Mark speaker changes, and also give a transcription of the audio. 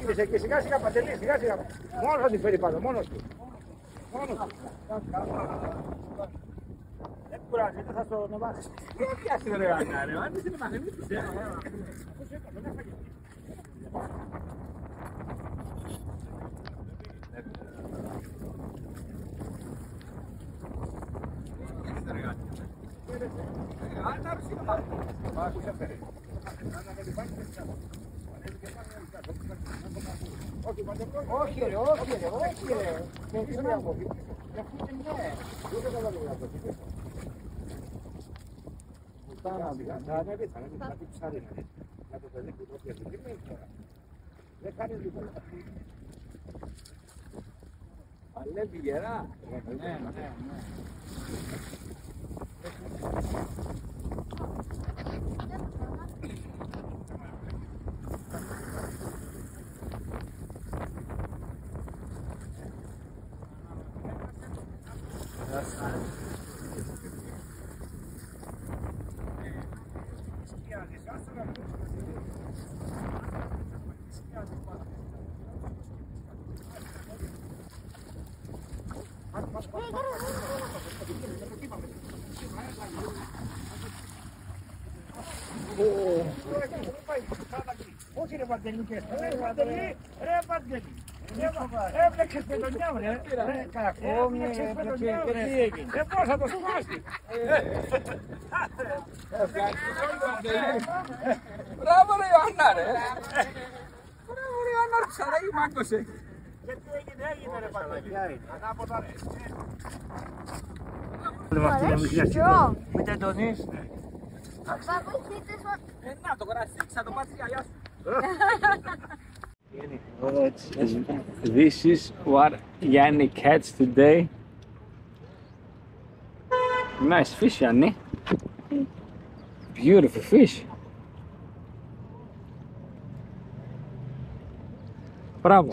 Speaker 1: Είσαι και σιγά σιγά Παντελή, σιγά σιγά. Μόνος θα την φέρει πάνω, μόνος του. Μόνος του. Δεν κουράζει, δεν θα το ανεβάσεις. Τι πιάσει ρε Άννα ρε, αν είσαι μαθαίνεις τους έλα. Όχι ρε, όχι ρε, όχι ρε. Δεν είναι από εκεί. Δεν καταλαβαίνω. Θα ανέβει κάτι ψάρι να το παιδί που το πιέσει. Τι είναι τώρα. Δεν κάνει λίγο. Παλεύει γερά. Ναι. Όχι ρε Παντελή, ρε Παντελή. Έπλεξες με τον νιάου ρε. Κακόμι, τι έγινε. Δεν μπορείς να το σπάσεις.
Speaker 2: Μπράβο ρε Ιωάννα ρε. Μπράβο ρε Ιωάννα ρε, ψαράκι μάγκωσε.
Speaker 1: Γιατί έγινε ρε Παντελή. Ανάποδα ρε. Μην τεντώνεις.
Speaker 2: Να το κοράσεις, θα το πάτσεις για γεια σου. This is what Yanni catch today. Nice fish, Yanni. Beautiful fish. Bravo.